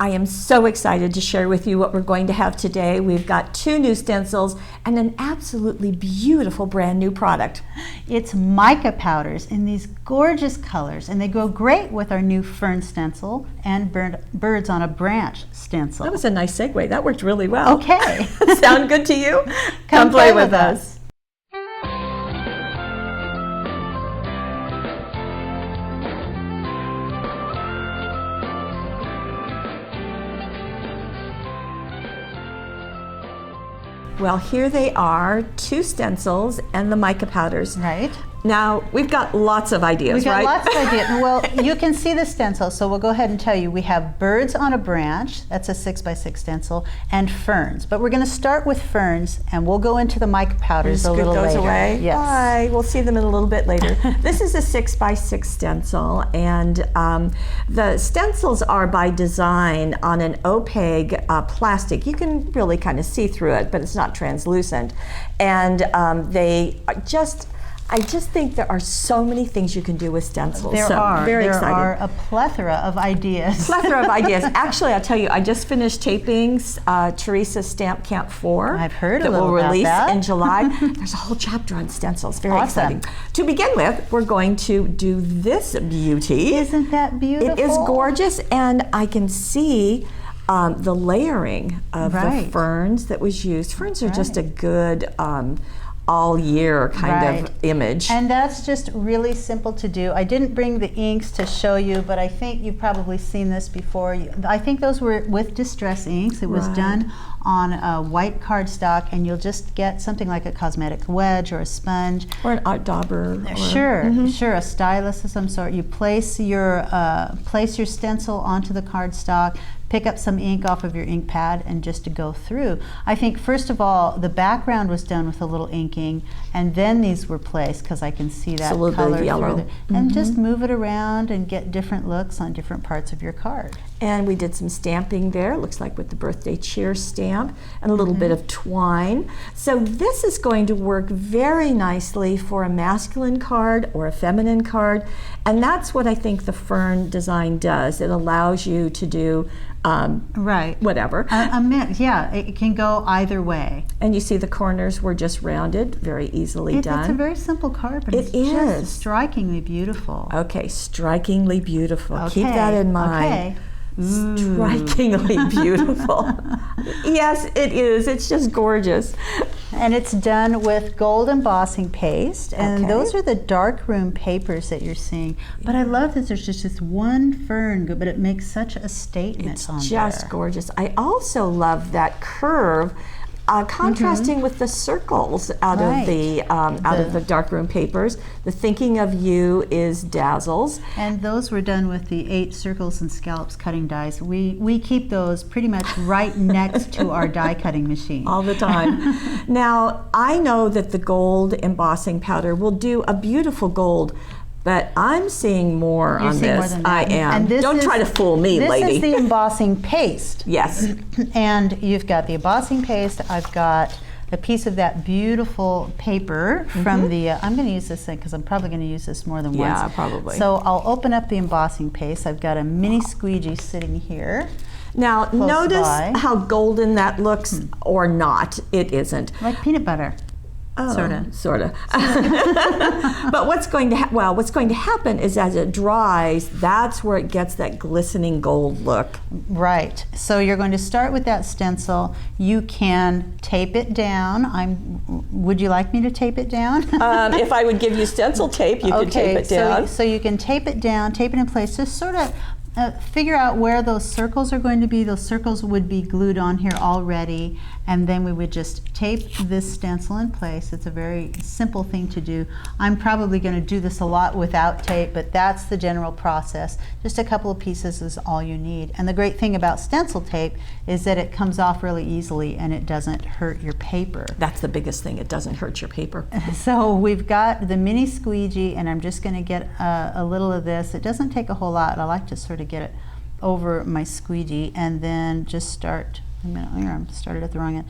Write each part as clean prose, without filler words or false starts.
I am so excited to share with you what we're going to have today. We've got 2 new stencils and an absolutely beautiful brand new product. It's mica powders in these gorgeous colors, and they go great with our new Fern stencil and birds on a branch stencil. That was a nice segue. That worked really well. Okay. Sound good to you? Come play with us. Well, here they are, 2 stencils and the mica powders. Right. Now, we've got lots of ideas, We've got right? lots of ideas. Well, you can see the stencil, so we'll go ahead and tell you. We have birds on a branch, that's a 6x6 stencil, and ferns. But we're going to start with ferns, and we'll go into the mica powders a little those later. away. Yes. Bye. We'll see them in a little bit later. This is a 6x6 stencil, and the stencils are by design on an opaque plastic. You can really kind of see through it, but it's not translucent. And I just think there are so many things you can do with stencils. There Very excited. There are a plethora of ideas. Actually, I'll tell you, I just finished taping Teresa's Stamp Camp 4. I've heard a that little will about release that. in July. There's a whole chapter on stencils. Very Awesome. exciting. To begin with, we're going to do this beauty. Isn't that beautiful? It is gorgeous, and I can see the layering of the ferns that was used. Ferns are just a good all year kind of image. And that's just really simple to do. I didn't bring the inks to show you, but I think you've probably seen this before. I think those were with distress inks. It was done on a white cardstock, and you'll just get something like a cosmetic wedge or a sponge. Or an art dauber. Sure, a stylus of some sort. You place your stencil onto the cardstock, pick up some ink off of your ink pad, and just to go through. I think first of all, the background was done with a little inking, and then these were placed, because I can see that color yellow. through there. And just move it around and get different looks on different parts of your card. And we did some stamping there, looks like with the birthday cheer stamp, and a little bit of twine. So this is going to work very nicely for a masculine card or a feminine card, and that's what I think the Fern design does. It allows you to do whatever. Yeah, it can go either way. And you see the corners were just rounded, very easily done. It's a very simple card, but it's just strikingly beautiful. Okay, strikingly beautiful. Okay. Keep that in mind. Okay. Strikingly beautiful. Yes, it is. It's just gorgeous. And it's done with gold embossing paste, and those are the darkroom papers that you're seeing. But I love that there's just this one fern, but it makes such a statement on there. It's just gorgeous. I also love that curve. Contrasting with the circles out of the darkroom papers. The Thinking of You is dazzles. And those were done with the 8 circles and scallops cutting dies. We keep those pretty much right next to our die cutting machine. All the time. Now, I know that the gold embossing powder will do a beautiful gold, but I'm seeing more on this. More than that. I am. And Don't try to fool me, lady. This is the embossing paste. Yes. And you've got the embossing paste. I've got a piece of that beautiful paper from the, I'm going to use this thing because I'm probably going to use this more than once. Yeah, probably. So I'll open up the embossing paste. I've got a mini squeegee sitting here. Now, notice how golden that looks or not. It isn't. Like peanut butter. Sort of. But what's going to happen is as it dries, that's where it gets that glistening gold look. Right. So you're going to start with that stencil. You can tape it down. Would you like me to tape it down? If I would give you stencil tape, you could tape it down. So you can tape it down, tape it in place. Just sort of figure out where those circles are going to be. Those circles would be glued on here already, and then we would just tape this stencil in place. It's a very simple thing to do. I'm probably going to do this a lot without tape, but that's the general process. Just a couple of pieces is all you need. And the great thing about stencil tape is that it comes off really easily and it doesn't hurt your paper. That's the biggest thing. It doesn't hurt your paper. So we've got the mini squeegee, and I'm just going to get a little of this. It doesn't take a whole lot. I like to sort of get it over my squeegee and then just start, I started at the wrong end,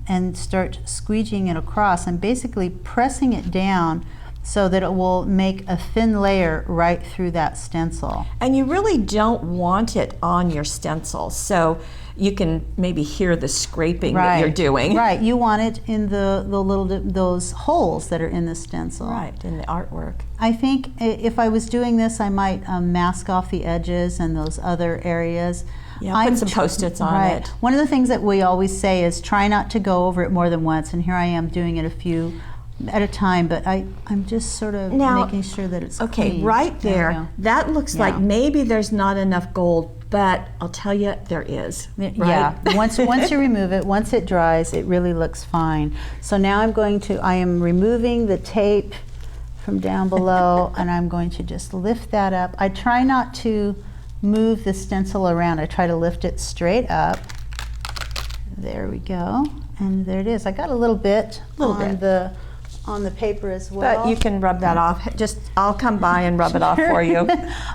and start squeegeeing it across. I'm basically pressing it down so that it will make a thin layer right through that stencil. And you really don't want it on your stencil, so you can maybe hear the scraping that you're doing. Right, you want it in the little those holes that are in the stencil. Right, in the artwork. I think if I was doing this, I might mask off the edges and those other areas. Yeah, put some Post-its on it. One of the things that we always say is try not to go over it more than once, and here I am doing it a few at a time, but I'm just sort of making sure that it's clean. Right there, that looks like maybe there's not enough gold, but I'll tell you, there is. Right? Yeah, once you remove it, once it dries, it really looks fine. So now I am removing the tape from down below, and I'm going to just lift that up. I try not to move the stencil around. I try to lift it straight up. There we go, and there it is. I got a little bit on the paper as well. But you can rub that off. I'll come by and rub it off for you.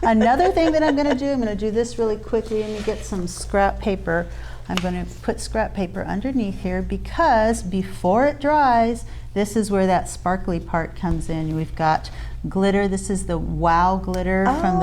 Another thing that I'm going to do this really quickly. Let me get some scrap paper. I'm going to put scrap paper underneath here because before it dries, this is where that sparkly part comes in. We've got glitter. This is the Wow glitter from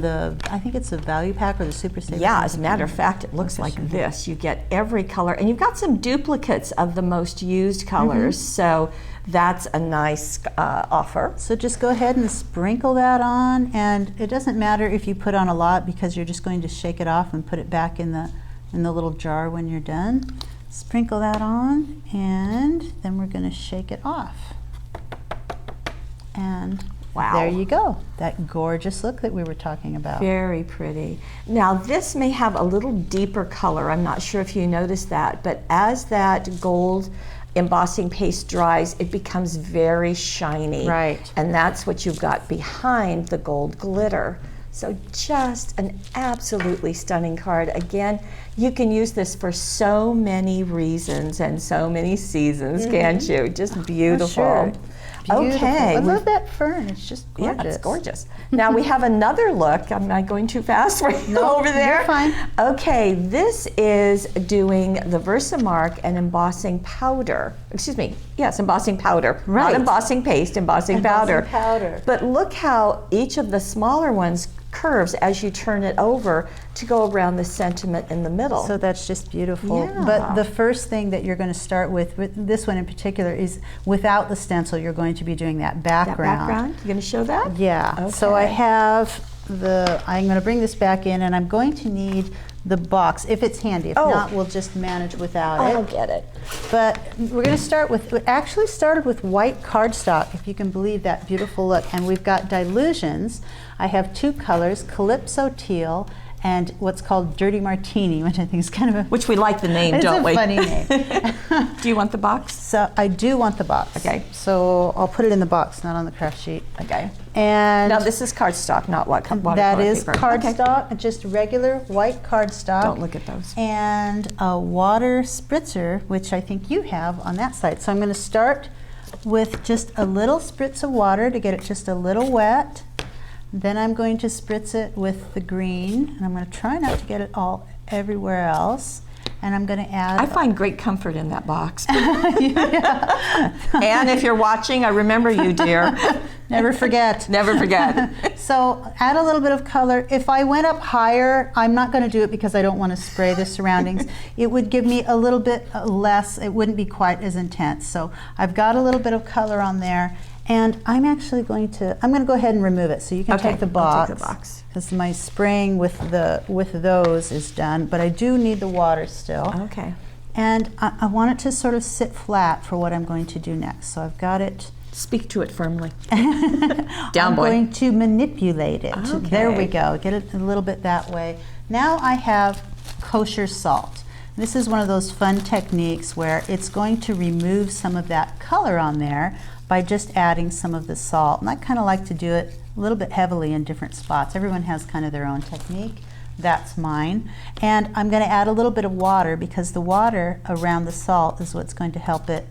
the I think it's the value pack or the Super Saver. Yeah, as a matter of fact, it looks like this. You get every color, and you've got some duplicates of the most used colors. So that's a nice offer. So just go ahead and sprinkle that on, and it doesn't matter if you put on a lot because you're just going to shake it off and put it back in the little jar when you're done. Sprinkle that on, and then we're going to shake it off. And there you go. That gorgeous look that we were talking about. Very pretty. Now this may have a little deeper color. I'm not sure if you noticed that, but as that gold embossing paste dries, it becomes very shiny. Right. And that's what you've got behind the gold glitter. So just an absolutely stunning card. Again, you can use this for so many reasons and so many seasons, can't you? Just beautiful. Sure. Beautiful. Okay. I love that fern. It's just gorgeous. Yeah, it's gorgeous. Now we have another look. I'm not going too fast for you over there. You're fine. Okay, this is doing the Versamark and embossing powder. Excuse me. Yes, embossing powder. Right. Not embossing paste, embossing powder. powder. But look how each of the smaller ones curves as you turn it over to go around the sentiment in the middle. So that's just beautiful. Yeah. But the first thing that you're going to start with this one in particular, is without the stencil, you're going to be doing that background. That background? You going to show that? Yeah. Okay. So I have I'm going to bring this back in, and I'm going to need the box, if it's handy. If not, we'll just manage without it. I'll get it. But we're going to start with, we actually started with white cardstock, if you can believe that beautiful look. And we've got dilutions. I have two colors, Calypso Teal and what's called Dirty Martini, which I think is kind of a... Which we like the name, don't we? It's a funny name. Do you want the box? So I do want the box. Okay. So I'll put it in the box, not on the craft sheet. Okay. And now this is cardstock, not watercolor that is paper. cardstock, just regular white cardstock. Don't look at those. And a water spritzer, which I think you have on that side. So I'm going to start with just a little spritz of water to get it just a little wet. Then I'm going to spritz it with the green, and I'm going to try not to get it all everywhere else. And I'm going to add... I find great comfort in that box. And if you're watching, I remember you, dear. Never forget. Never forget. So add a little bit of color. If I went up higher, I'm not going to do it because I don't want to spray the surroundings. It would give me a little bit less. It wouldn't be quite as intense. So I've got a little bit of color on there. And I'm actually going to go ahead and remove it, so you can take the box. I'll take the box. Because my spraying with those is done, but I do need the water still. Okay. And I want it to sort of sit flat for what I'm going to do next. So I've got it. Speak to it firmly. Down, boy. I'm going to manipulate it. Okay. There we go. Get it a little bit that way. Now I have kosher salt. This is one of those fun techniques where it's going to remove some of that color on there by just adding some of the salt. And I kind of like to do it a little bit heavily in different spots. Everyone has kind of their own technique. That's mine. And I'm going to add a little bit of water because the water around the salt is what's going to help it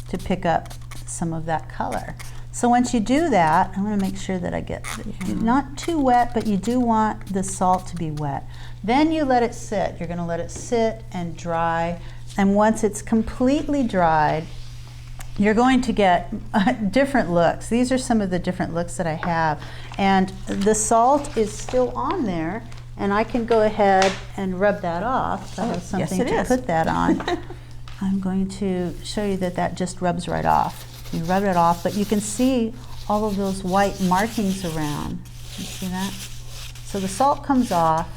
to pick up some of that color. So once you do that, I'm going to make sure that I get not too wet, but you do want the salt to be wet. Then you let it sit. You're going to let it sit and dry. And once it's completely dried, you're going to get different looks. These are some of the different looks that I have. And the salt is still on there, and I can go ahead and rub that off. I have something to put that on. I'm going to show you that that just rubs right off. You rub it off, but you can see all of those white markings around. You see that? So the salt comes off,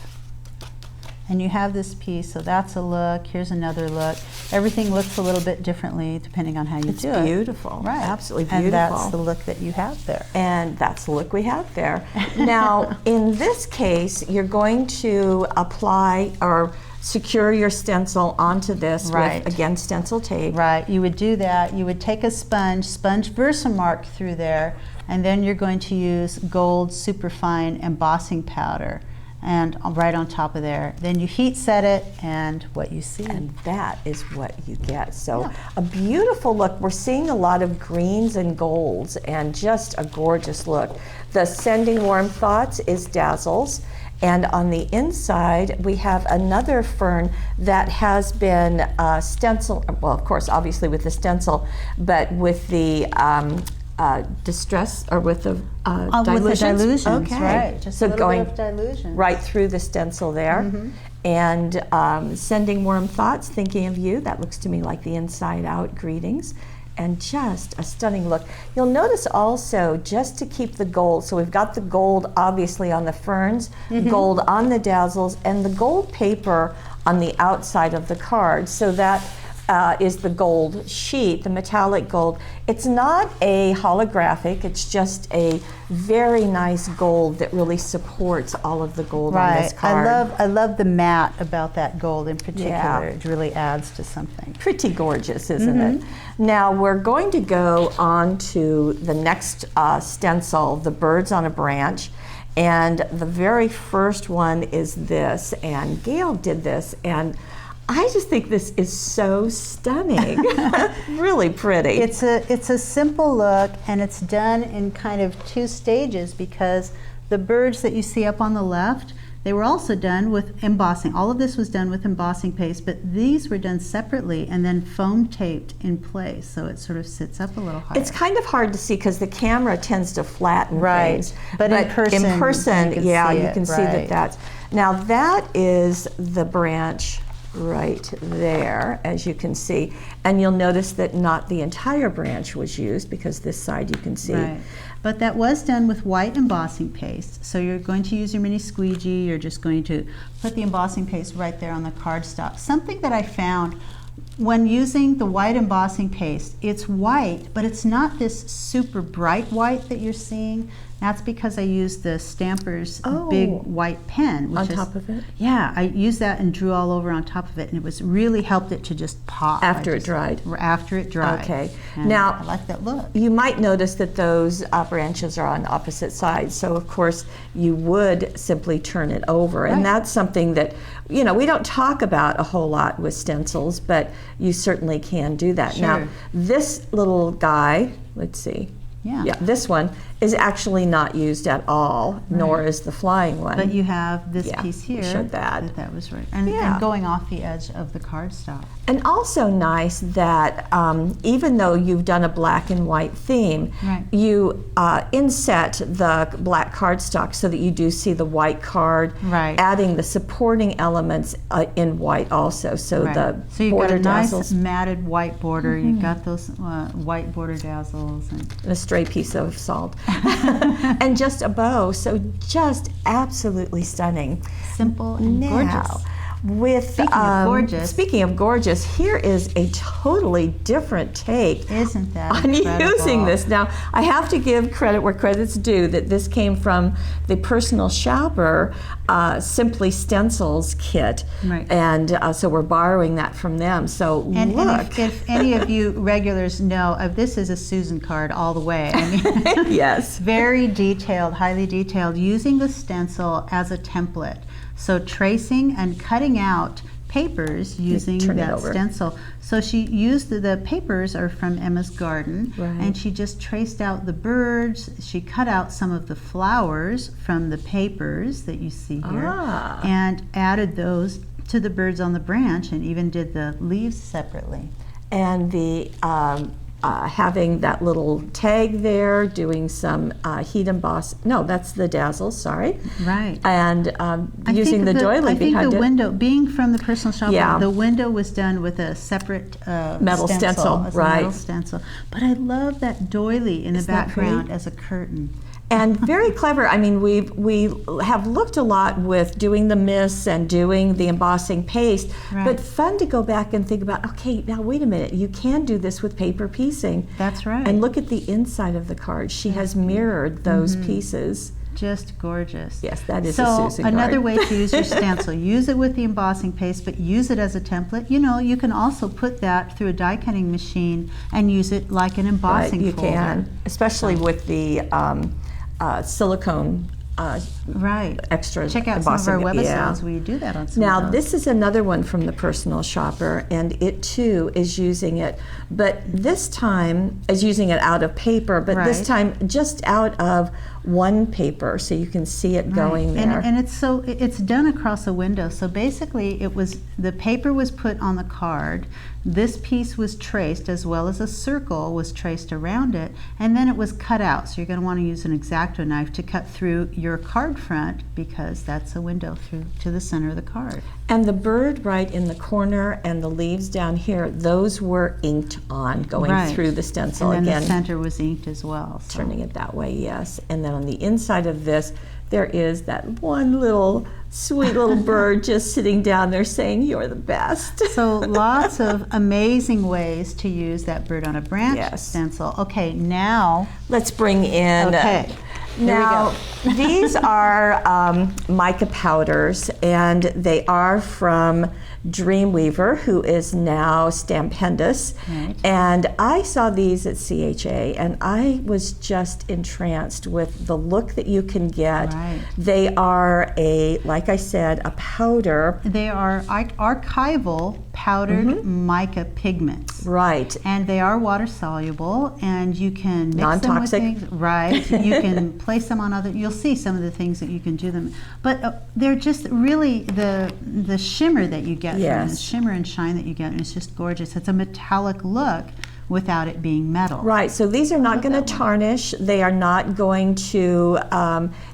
and you have this piece, so that's a look. Here's another look. Everything looks a little bit differently depending on how you do it. It's beautiful. Right. Absolutely beautiful. And that's the look that you have there. And that's the look we have there. Now, in this case, you're going to apply or secure your stencil onto this with, again, stencil tape. Right. You would do that. You would take a sponge Versamark through there, and then you're going to use gold superfine embossing powder. And right on top of there. Then you heat set it, and what you see. And that is what you get. So a beautiful look. We're seeing a lot of greens and golds, and just a gorgeous look. The Sending Warm Thoughts is Dazzles. And on the inside, we have another fern that has been stenciled, well, of course, obviously with the stencil, but with the distress, or with the dilutions. With the dilutions, okay. Right. Just so a little going bit of dilution. Right through the stencil there. And Sending Warm Thoughts, Thinking of You. That looks to me like the inside out greetings. And just a stunning look. You'll notice also, just to keep the gold, so we've got the gold obviously on the ferns, gold on the dazzles, and the gold paper on the outside of the card. So that is the gold sheet, the metallic gold. It's not a holographic, it's just a very nice gold that really supports all of the gold on this card. I love the matte about that gold in particular. It really adds to something. Pretty gorgeous, isn't it? Now we're going to go on to the next stencil, the Birds on a Branch. And the very first one is this, and Gail did this, and I just think this is so stunning. Really pretty. It's a simple look, and it's done in kind of two stages, because the birds that you see up on the left, they were also done with embossing. All of this was done with embossing paste, but these were done separately and then foam taped in place, so it sort of sits up a little higher. It's kind of hard to see because the camera tends to flatten things. But in person, you can see that that's. Now that is the branch right there, as you can see, and you'll notice that not the entire branch was used, because this side you can see. Right. But that was done with white embossing paste. So you're going to use your mini squeegee, you're just going to put the embossing paste right there on the cardstock. Something that I found when using the white embossing paste, it's white, but it's not this super bright white that you're seeing. That's because I used the Stamper's big white pen. Which on top of it? Yeah, I used that and drew all over on top of it, and it was really helped it to just pop. After it dried? After it dried. Okay. And now, I like that look. You might notice that those branches are on opposite sides, so of course you would simply turn it over. And that's something that, you know, we don't talk about a whole lot with stencils, but you certainly can do that. Now, this little guy, let's see. Yeah, this one is actually not used at all, nor is the flying one. But you have this piece here. Showed that. That was right. And going off the edge of the cardstock. And also nice that even though you've done a black and white theme, you inset the black cardstock so that you do see the white card, adding the supporting elements in white also. So the you've border got a dazzles. nice matted white border. You've got those white border dazzles. And a stray piece of salt. And just a bow, so just absolutely stunning. Simple and gorgeous. Speaking of gorgeous, here is a totally different take Isn't that on incredible? Using this. Now, I have to give credit where credit's due, that this came from the Personal Shopper Simply Stencils kit, and so we're borrowing that from them. So and look. if any of you regulars know, this is a Susan card all the way. I mean, yes. Very detailed, highly detailed, using the stencil as a template. So tracing and cutting out papers using that stencil. So she used the papers are from Emma's Garden, and she just traced out the birds. She cut out some of the flowers from the papers that you see here, and added those to the birds on the branch, and even did the leaves separately. And the having that little tag there, doing some heat emboss. No, that's the dazzle, sorry. Right. And using the doily behind it. I think the window, being from the personal shopper, Yeah. the window was done with a separate metal stencil, as a right. metal stencil. But I love that doily in the background as a curtain. And very clever. I mean, we have looked a lot with doing the mists and doing the embossing paste, but fun to go back and think about, okay, now wait a minute, you can do this with paper piecing. That's right. And look at the inside of the card. She has mirrored those pieces. Just gorgeous. Yes, that is a Susan card. So another way to use your stencil, use it with the embossing paste, but use it as a template. You know, you can also put that through a die cutting machine and use it like an embossing you folder. can, especially with the silicone extra Check out some of our embossing. Webisodes where you do that on some Now, of those. this is another one from the personal shopper, and it too is using it, but this time is using it out of paper, but this time just out of one paper, so you can see it going there. And it's done across a window. So basically, the paper was put on the card. This piece was traced, as well as a circle was traced around it, and then it was cut out. So you're going to want to use an X-Acto knife to cut through your card front, because that's a window through to the center of the card. And the bird right in the corner and the leaves down here, those were inked on going through the stencil. And then again, the center was inked as well. So. Turning it that way, yes. And then on the inside of this, there is that one little sweet little bird just sitting down there saying, "You're the best." So lots of amazing ways to use that bird on a branch stencil. Okay, now let's bring in. Okay. Now, these are mica powders, and they are from Dreamweaver, who is now Stampendous. And I saw these at CHA, and I was just entranced with the look that you can get. They are like I said, a powder. They are archival powdered mica pigments. And they are water soluble, and you can mix them with things. You can place them on other, you'll see some of the things that you can do them. But they're just really the shimmer that you get from them, the shimmer and shine that you get, and it's just gorgeous. It's a metallic look without it being metal. So these are not going to tarnish. They are not going to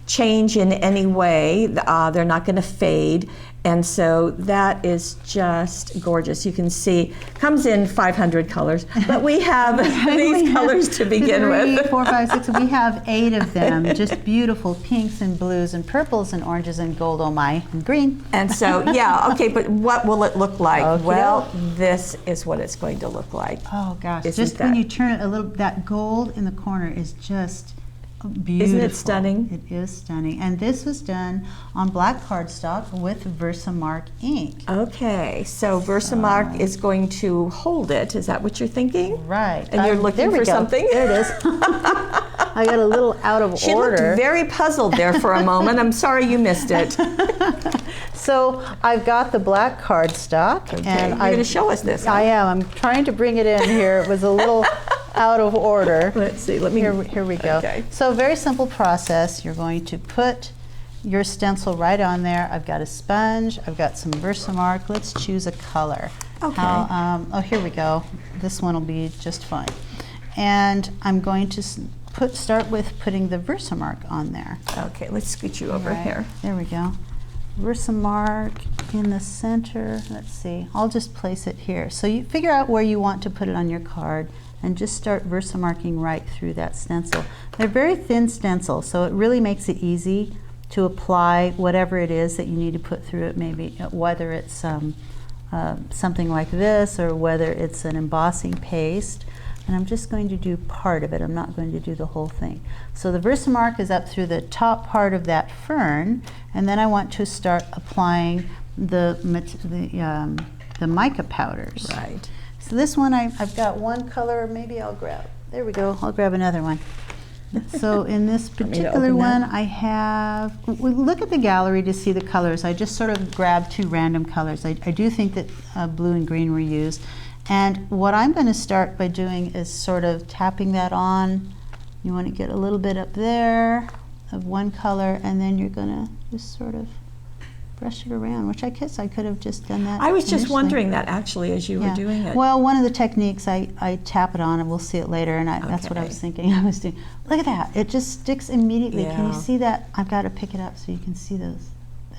change in any way. They're not going to fade. And so that is just gorgeous. You can see, comes in 500 colors, but we have these colors to begin with. 3, 4, 5, 6, we have 8 of them, just beautiful pinks and blues and purples and oranges and gold, oh my, and green. And so, okay, but what will it look like? Well, this is what it's going to look like. Oh gosh, just when you turn it a little, that gold in the corner is just beautiful. Isn't it stunning? It is stunning. And this was done on black cardstock with Versamark ink. Okay, so Versamark is going to hold it. Is that what you're thinking? And you're looking for something? There it is. I got a little out of order. She looked very puzzled there for a moment. I'm sorry you missed it. So I've got the black cardstock. And you're going to show us this. I am. I'm trying to bring it in here. It was a little out of order. Let's see. Here we go. So very simple process. You're going to put your stencil right on there. I've got a sponge. I've got some Versamark. Let's choose a color. Here we go. This one will be just fine. And I'm going to start with putting the Versamark on there. Okay, let's scoot you over here. There we go. Versamark in the center. Let's see. I'll just place it here. So you figure out where you want to put it on your card, and just start Versamarking right through that stencil. They're very thin stencils, so it really makes it easy to apply whatever it is that you need to put through it, maybe whether it's something like this or whether it's an embossing paste. And I'm just going to do part of it. I'm not going to do the whole thing. So the Versamark is up through the top part of that fern, and then I want to start applying the mica powders. So this one, I've got one color, maybe I'll grab, there we go, I'll grab another one. So in this particular one, I have, look at the gallery to see the colors. I just sort of grabbed 2 random colors. I do think that blue and green were used. And what I'm going to start by doing is sort of tapping that on. You want to get a little bit up there of one color, and then you're going to just sort of brush it around, which I guess I could have just done that. I was just initially. wondering that actually as you were doing it. Well, one of the techniques, I tap it on, and we'll see it later, and that's what I was thinking I was doing. Look at that. It just sticks immediately. Yeah. Can you see that? I've got to pick it up so you can see that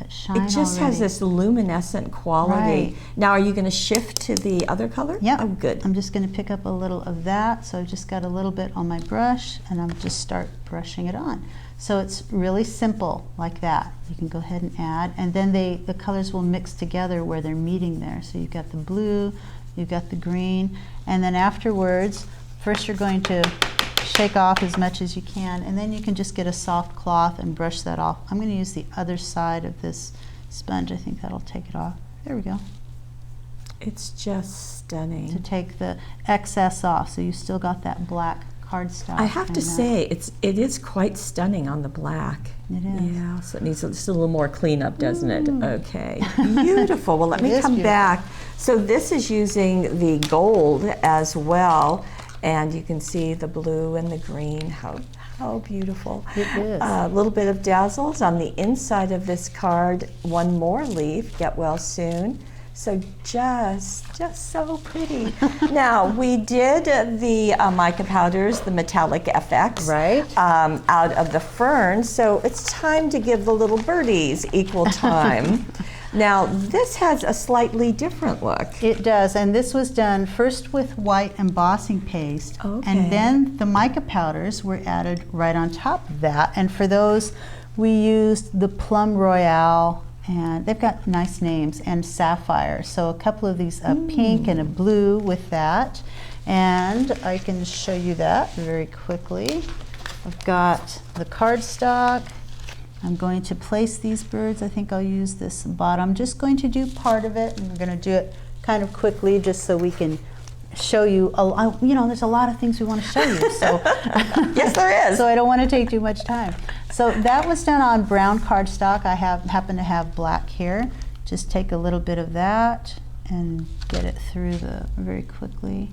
shine It just already. has this luminescent quality. Right. Now, are you going to shift to the other color? Yep. Oh, good. I'm just going to pick up a little of that. So I've just got a little bit on my brush, and I'm just start brushing it on. So it's really simple like that. You can go ahead and add, and then the colors will mix together where they're meeting there. So you've got the blue, you've got the green, and then afterwards, first you're going to shake off as much as you can, and then you can just get a soft cloth and brush that off. I'm going to use the other side of this sponge. I think that'll take it off. There we go. It's just stunning. To take the excess off, so you still got that black cardstock. I have to say, it is quite stunning on the black. It is. Yeah, so it needs just a little more cleanup, doesn't it? Okay, beautiful. Well, let me come back. So this is using the gold as well, and you can see the blue and the green. How beautiful. It is. A little bit of dazzles on the inside of this card. One more leaf, get well soon. So just so pretty. Now, we did the mica powders, the metallic FX, right, out of the Ferns. So it's time to give the little birdies equal time. Now, this has a slightly different look. It does, and this was done first with white embossing paste, Okay. and then the mica powders were added right on top of that. And for those, we used the Plum Royale, and they've got nice names, and Sapphire. So a couple of these, a pink and a blue with that. And I can show you that very quickly. I've got the cardstock. I'm going to place these birds. I think I'll use this bottom. I'm just going to do part of it, and we're going to do it kind of quickly just so we can show you, there's a lot of things we want to show you. So Yes, there is. So I don't want to take too much time. So that was done on brown cardstock. I happen to have black here. Just take a little bit of that and get it through very quickly.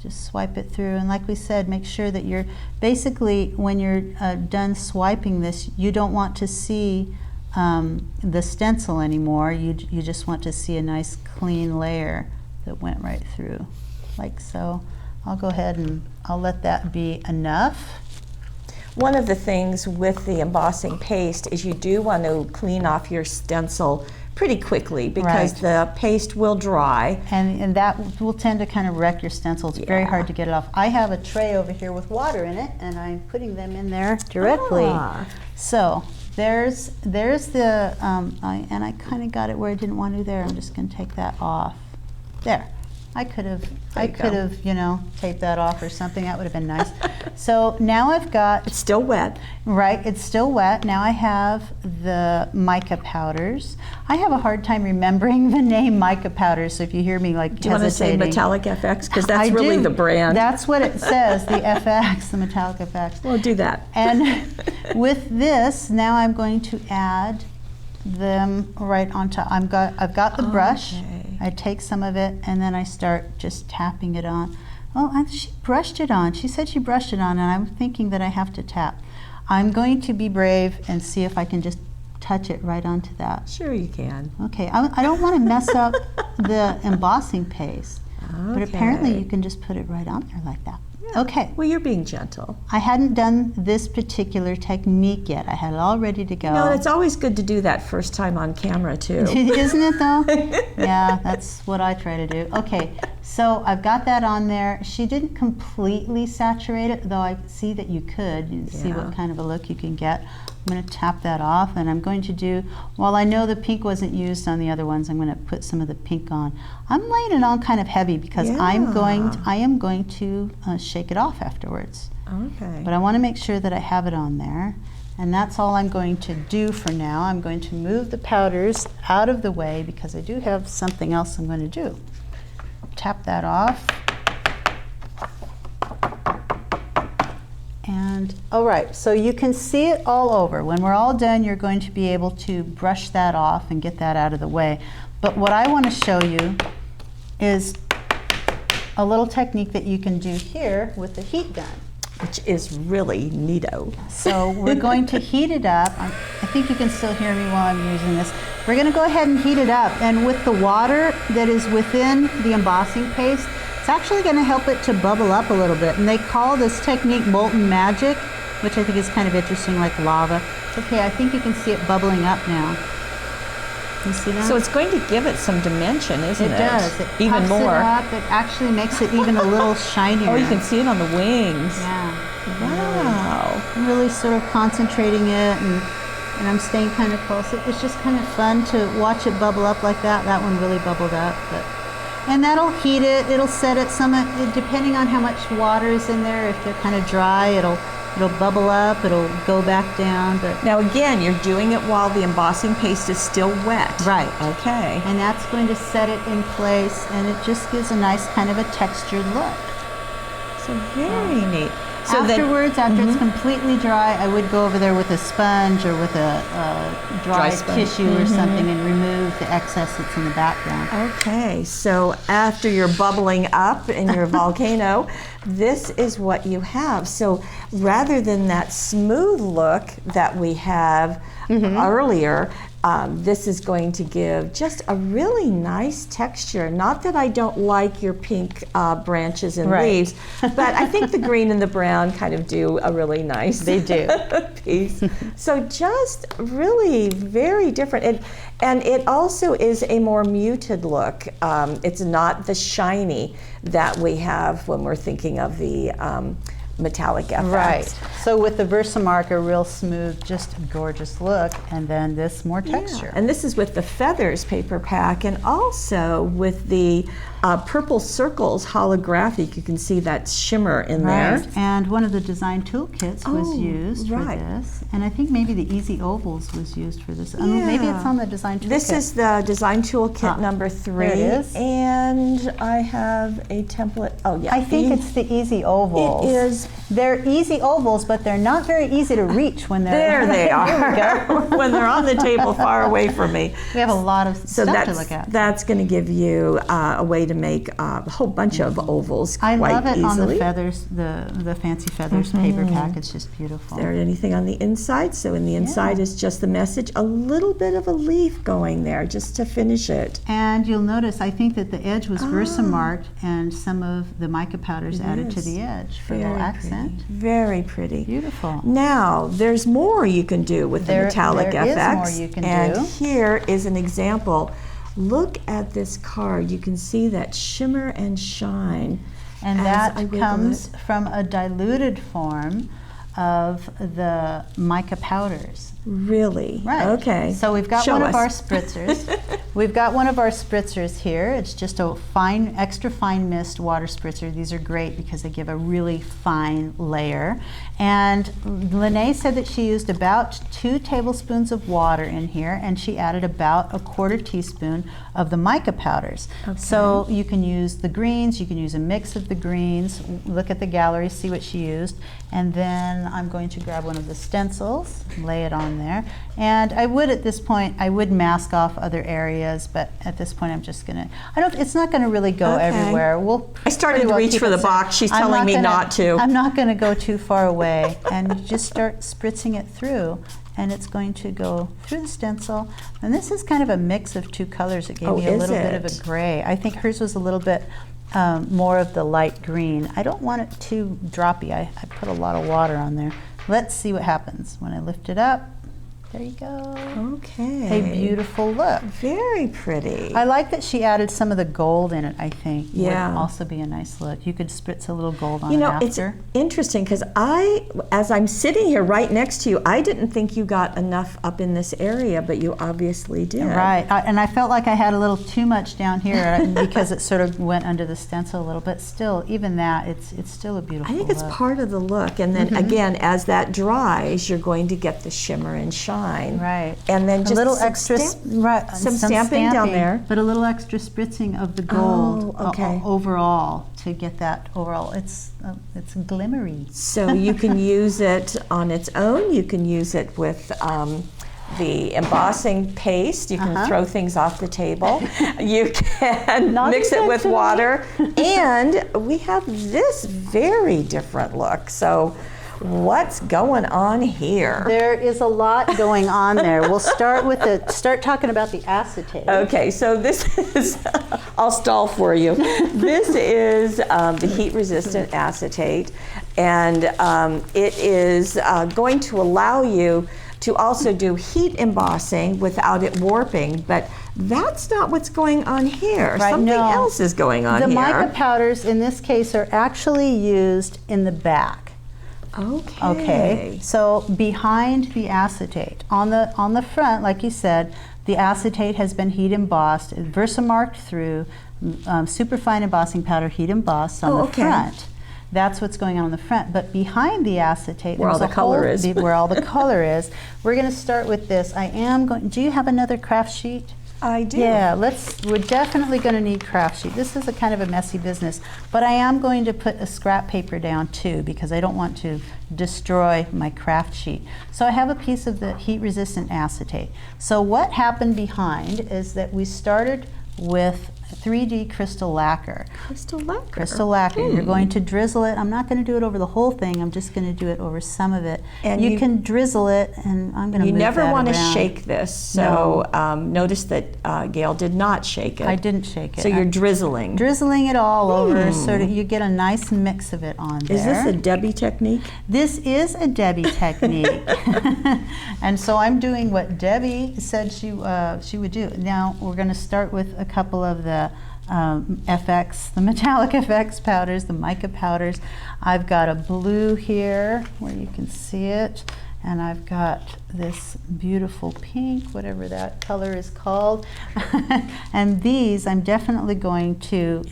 Just swipe it through, and like we said, make sure that you're basically, when you're done swiping this, you don't want to see the stencil anymore. You just want to see a nice clean layer that went right through, like so. I'll go ahead and I'll let that be enough. One of the things with the embossing paste is you do want to clean off your stencil pretty quickly because the paste will dry. And that will tend to kind of wreck your stencil. It's very hard to get it off. I have a tray over here with water in it, and I'm putting them in there directly. So there's the, and I kind of got it where I didn't want to there. I'm just going to take that off. There. I could have, taped that off or something. That would have been nice. So now I've got... It's still wet. Right, it's still wet. Now I have the mica powders. I have a hard time remembering the name mica powders, so if you hear me like Do you want to say Metallic FX? Because that's really the brand. That's what it says, the FX, the Metallic FX. We'll do that. And with this, now I'm going to add them right on top. I've got the brush. Okay. I take some of it and then I start just tapping it on. Oh, she brushed it on. She said she brushed it on, and I'm thinking that I have to tap. I'm going to be brave and see if I can just touch it right onto that. Sure you can. Okay, I don't want to mess up the embossing paste, but apparently you can just put it right on there like that. Okay. Well, you're being gentle. I hadn't done this particular technique yet. I had it all ready to go. No, and it's always good to do that first time on camera, too. Isn't it, though? Yeah, that's what I try to do. Okay, so I've got that on there. She didn't completely saturate it, though I see that you could. You see what kind of a look you can get. I'm going to tap that off, and I'm going to do, while I know the pink wasn't used on the other ones, I'm going to put some of the pink on. I'm laying it on kind of heavy because I am going to shake it off afterwards. Okay. But I want to make sure that I have it on there, and that's all I'm going to do for now. I'm going to move the powders out of the way because I do have something else I'm going to do. Tap that off. And all right, so you can see it all over. When we're all done, you're going to be able to brush that off and get that out of the way. But what I want to show you is a little technique that you can do here with the heat gun. which is really neato. So we're going to heat it up. I think you can still hear me while I'm using this. We're going to go ahead and heat it up, and with the water that is within the embossing paste, it's actually going to help it to bubble up a little bit. And they call this technique molten magic, which I think is kind of interesting, like lava. Okay, I think you can see it bubbling up now. You see that? So it's going to give it some dimension, isn't it? It does. It even puffs more. It up. It actually makes it even a little shinier. Oh, you can see it on the wings. Yeah. Wow. I'm really sort of concentrating it, and I'm staying kind of close. It's just kind of fun to watch it bubble up like that. That one really bubbled up. And that'll heat it. It'll set it some, depending on how much water is in there. If they're kind of dry, it'll bubble up, it'll go back down. But now again, you're doing it while the embossing paste is still wet. Right. Okay. And that's going to set it in place, and it just gives a nice kind of a textured look. So very neat. So afterwards, after it's completely dry, I would go over there with a sponge or with a dry tissue or something and remove the excess that's in the background. Okay, so after you're bubbling up in your volcano, this is what you have. So rather than that smooth look that we have earlier, this is going to give just a really nice texture. Not that I don't like your pink branches and leaves, but I think the green and the brown kind of do a really nice piece. So just really very different. And it also is a more muted look. It's not the shiny that we have when we're thinking of the metallic FX. Right. So with the Versamark, a real smooth, just gorgeous look, and then this more texture. Yeah. And this is with the Feathers paper pack, and also with the purple circles holographic. You can see that shimmer in there. And one of the design toolkits was used for this, and I think maybe the Easy Ovals was used for this. Maybe it's on the design toolkit. This is the design toolkit number 3. There it is. And I have a template. Oh yeah. I think it's the Easy Ovals. It is. They're easy ovals, but they're not very easy to reach when they're there. They are. There we go. When they're on the table far away from me. We have a lot of stuff to look at. That's going to give you a way to make a whole bunch of ovals quite easily. I love it on the feathers, the fancy feathers paper pack. It's just beautiful. Is there anything on the inside? So in the inside is just the message, a little bit of a leaf going there just to finish it. And you'll notice, I think that the edge was Versamarked and some of the mica powders added to the edge for a little accent. Very pretty. Beautiful. Now, there's more you can do with the metallic FX. There is more you can do. And here is an example. Look at this card. You can see that shimmer and shine. And that comes from a diluted form of the mica powders. Really? Right. Okay. So we've got one of our spritzers. We've got one of our spritzers here. It's just a fine, extra fine mist water spritzer. These are great because they give a really fine layer. And Lene said that she used about 2 tablespoons of water in here, and she added about a 1/4 teaspoon of the mica powders. Okay. So you can use the greens, you can use a mix of the greens. Look at the gallery, see what she used. And then I'm going to grab one of the stencils, lay it on there. And I would, at this point, I would mask off other areas, but at this point I'm just gonna, it's not gonna really go everywhere. I started to reach for the box. She's telling me not to. I'm not gonna go too far away. And you just start spritzing it through, and it's going to go through the stencil. And this is kind of a mix of 2 colors. It gave me a little bit of a gray. I think hers was a little bit more of the light green. I don't want it too droppy. I put a lot of water on there. Let's see what happens when I lift it up. There you go. Okay. A beautiful look. Very pretty. I like that she added some of the gold in it, I think. Yeah. Would also be a nice look. You could spritz a little gold on it after. It's interesting because as I'm sitting here right next to you, I didn't think you got enough up in this area, but you obviously did. Right. And I felt like I had a little too much down here because it sort of went under the stencil a little bit. Still, even that, it's still a beautiful look. I think it's part of the look. And then again, as that dries, you're going to get the shimmer and shine. Right. And then just a little extra some stamping down there. But a little extra spritzing of the gold overall to get that overall. It's glimmery. So you can use it on its own. You can use it with the embossing paste. You can throw things off the table. You can mix it with water. And we have this very different look. So what's going on here? There is a lot going on there. We'll start talking about the acetate. Okay, so this is, I'll stall for you. This is the heat-resistant acetate, and it is going to allow you to also do heat embossing without it warping, but that's not what's going on here. Right, Something no. else is going on The here. mica powders in this case are actually used in the back. Okay, so behind the acetate, on the front, like you said, the acetate has been heat embossed, Versamarked through, superfine embossing powder heat embossed on the front. That's what's going on the front. But behind the acetate, where all the color is. Where all the color is. We're going to start with this. Do you have another craft sheet? I do. Yeah, we're definitely going to need craft sheet. This is a kind of a messy business, but I am going to put a scrap paper down too because I don't want to destroy my craft sheet. So I have a piece of the heat-resistant acetate. So what happened behind is that we started with 3D crystal lacquer. Crystal lacquer. Crystal lacquer. You're going to drizzle it. I'm not going to do it over the whole thing. I'm just going to do it over some of it. And you can drizzle it, and I'm going to move that around. You never want to shake this. So notice that Gail did not shake it. I didn't shake it. So you're drizzling. Drizzling it all over so that you get a nice mix of it on there. Is this a Debbie technique? This is a Debbie technique. And so I'm doing what Debbie said she would do. Now we're going to start with a couple of the FX, the metallic FX powders, the mica powders. I've got a blue here where you can see it, and I've got this beautiful pink, whatever that color is called. And these I'm definitely going to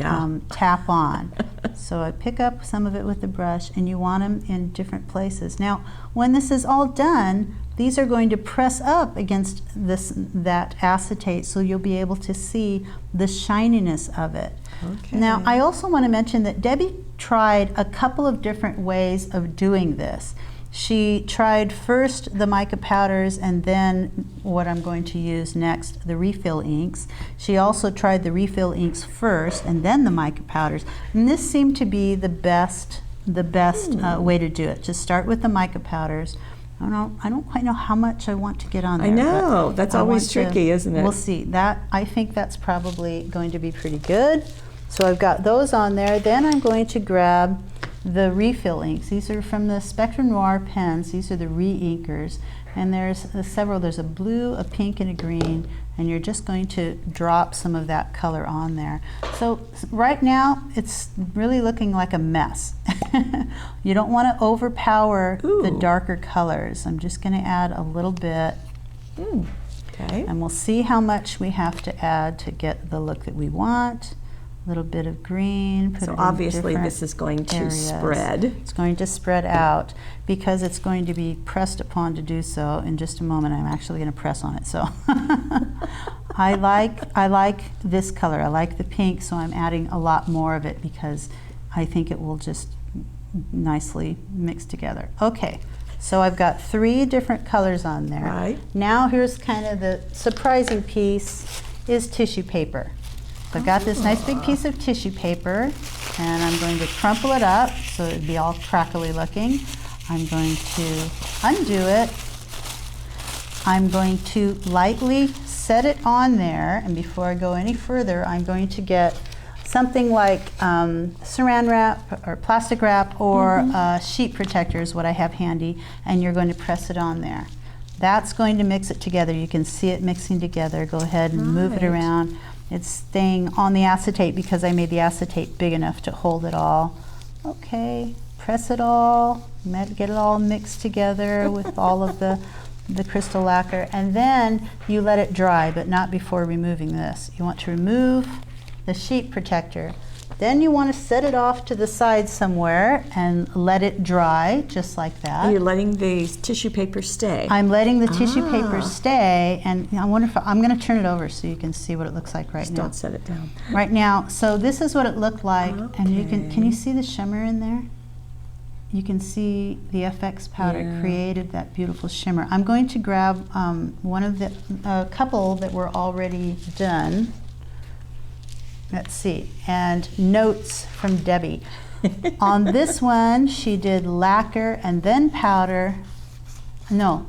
tap on. So I pick up some of it with the brush, and you want them in different places. Now, when this is all done, these are going to press up against that acetate, so you'll be able to see the shininess of it. Okay. Now, I also want to mention that Debbie tried a couple of different ways of doing this. She tried first the mica powders and then what I'm going to use next, the refill inks. She also tried the refill inks first and then the mica powders. And this seemed to be the best way to do it. Just start with the mica powders. I don't quite know how much I want to get on there. I know, that's always tricky, isn't it? We'll see. I think that's probably going to be pretty good. So I've got those on there. Then I'm going to grab the refill inks. These are from the Spectrum Noir pens. These are the re-inkers. And there's several. There's a blue, a pink, and a green. And you're just going to drop some of that color on there. So right now, it's really looking like a mess. You don't want to overpower the darker colors. I'm just going to add a little bit. Okay. And we'll see how much we have to add to get the look that we want. A little bit of green. So obviously this is going to spread. It's going to spread out because it's going to be pressed upon to do so. In just a moment, I'm actually going to press on it. So I like this color. I like the pink, so I'm adding a lot more of it because I think it will just nicely mix together. Okay, so I've got 3 different colors on there. Right. Now here's kind of the surprising piece is tissue paper. So I've got this nice big piece of tissue paper, and I'm going to crumple it up so it'd be all crackly looking. I'm going to undo it. I'm going to lightly set it on there, and before I go any further, I'm going to get something like saran wrap or plastic wrap or sheet protector is what I have handy, and you're going to press it on there. That's going to mix it together. You can see it mixing together. Go ahead and move it around. It's staying on the acetate because I made the acetate big enough to hold it all. Okay, press it all, get it all mixed together with all of the crystal lacquer, and then you let it dry, but not before removing this. You want to remove the sheet protector. Then you want to set it off to the side somewhere and let it dry, just like that. You're letting the tissue paper stay. I'm letting the tissue paper stay, and I wonder if I'm going to turn it over so you can see what it looks like right now. Don't set it down. Right now, so this is what it looked like, and you can you see the shimmer in there? you can see the FX powder Yeah. created that beautiful shimmer. I'm going to grab one of the couple that were already done. Let's see, and notes from Debbie. On this one, she did lacquer and then powder. No,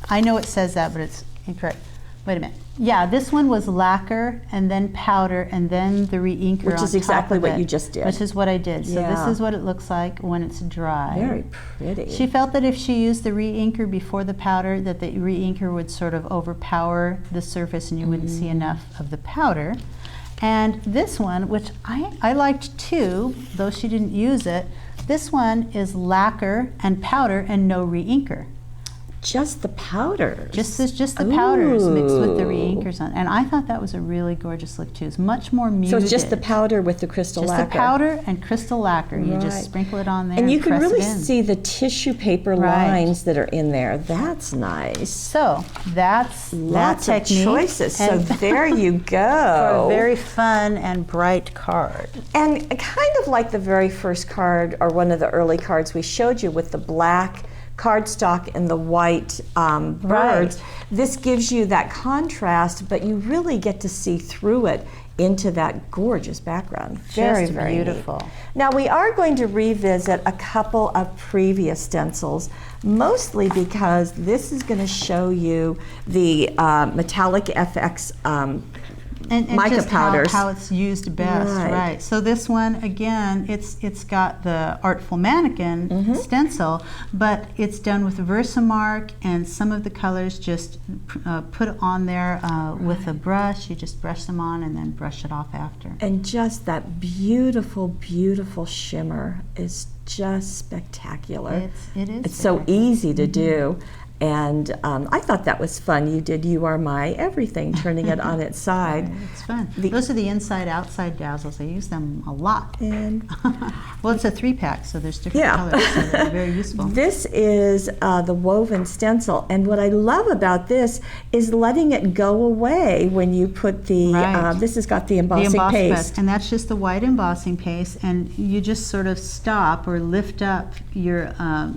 I know it says that, but it's incorrect. Wait a minute. Yeah, this one was lacquer and then powder and then the re-inker on top of it. Which is exactly what you just did. Which is what I did. So Yeah. this is what it looks like when it's dry. Very pretty. She felt that if she used the re-inker before the powder, that the re-inker would sort of overpower the surface and you wouldn't see enough of the powder. And this one, which I liked too, though she didn't use it, this one is lacquer and powder and no re-inker. Just the powders. Just the powders mixed with the Ooh. re-inkers on. And I thought that was a really gorgeous look too. It's much more muted. So it's just the powder with the crystal Just lacquer. the powder and crystal lacquer. You just Right. sprinkle it on there And you can press really it in. see the tissue paper Right. lines that are in there. That's nice. So that's Lots that of technique. choices. So And there you for go. a very fun and bright card. And kind of like the very first card, or one of the early cards we showed you with the black cardstock and the white birds, this gives you that contrast, but you really get to see through it into that gorgeous background. Very, Just very beautiful. neat. Now we are going to revisit a couple of previous stencils, mostly because this is going to show you the metallic FX And mica just powders. how it's used best, Right. right. So this one, again, it's got the Artful Mannequin Mm-hmm. stencil, but it's done with Versamark, and some of the colors just put on there with a brush. You just brush them on and then brush it off after. And just that beautiful, beautiful shimmer is just spectacular. It is. It's so spectacular. easy to do. And I thought that was fun. You did You Are My Everything, turning it on its side. Right, it's fun. The- Those are the inside-outside dazzles. I use them a lot. And Well, it's a 3-pack, so there's different Yeah. colors, so they're very useful. this is the woven stencil. And what I love about this is letting it go away when you put the, Right. this has got the The embossing emboss paste. press, and that's just the white embossing paste, and you just sort of stop or lift up your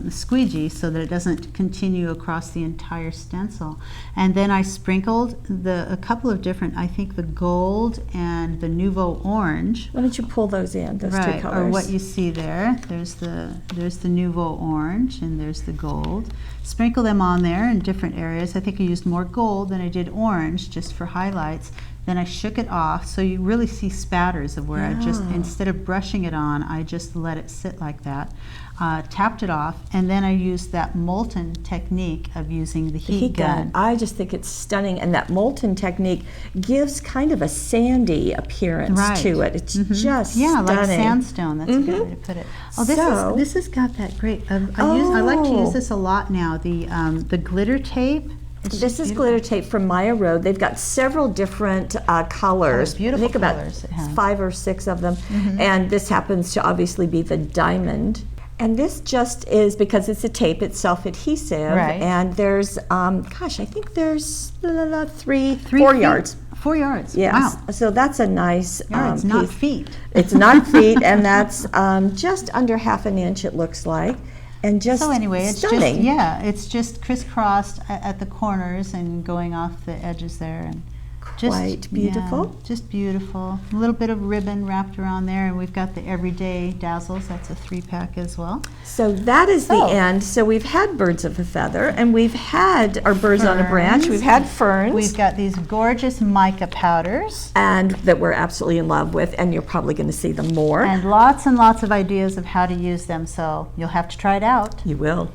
squeegee so that it doesn't continue across the entire stencil. And then I sprinkled a couple of different, I think the gold and the Nouveau Orange. Why don't you pull those in, those two Right, colors? or what you see there. There's the Nouveau Orange and there's the gold. Sprinkle them on there in different areas. I think I used more gold than I did orange just for highlights. Then I shook it off, so you really see spatters of where I just, Oh. instead of brushing it on, I just let it sit like that. Tapped it off, and then I used that Molten technique of using the heat gun. I just think it's stunning, and that Molten technique gives kind of a sandy appearance Right. to it. It's Mhm. just yeah, stunning. like sandstone. That's a Mhm. good way to put it. Oh, So- this has got that great. I like to use Oh. this a lot now. The glitter tape. It's This just is beautiful. glitter tape from Maya Road. They've got several different colors. Beautiful I think about colors it has. 5 or 6 of them. And this happens to obviously be the diamond. And this just is because it's a tape, it's self-adhesive. Right. And there's, I think there's 4 feet. yards. 4 yards. Yes. Wow. So that's a nice Yards, not piece. feet. It's not feet, and that's just under half an inch, it looks like. And just So anyway, it's stunning. it's just crisscrossed at the corners and going off the edges there, and Quite beautiful. Yeah, just beautiful. A little bit of ribbon wrapped around there, and we've got the Everyday Dazzles. That's a 3-pack as well. So that is So- the end. So we've had birds of a feather, and we've had our birds on a branch. Ferns. We've had ferns, We've got these gorgeous mica powders, and that we're absolutely in love with, and you're probably going to see them more. and lots of ideas of how to use them. So you'll have to try it out. You will.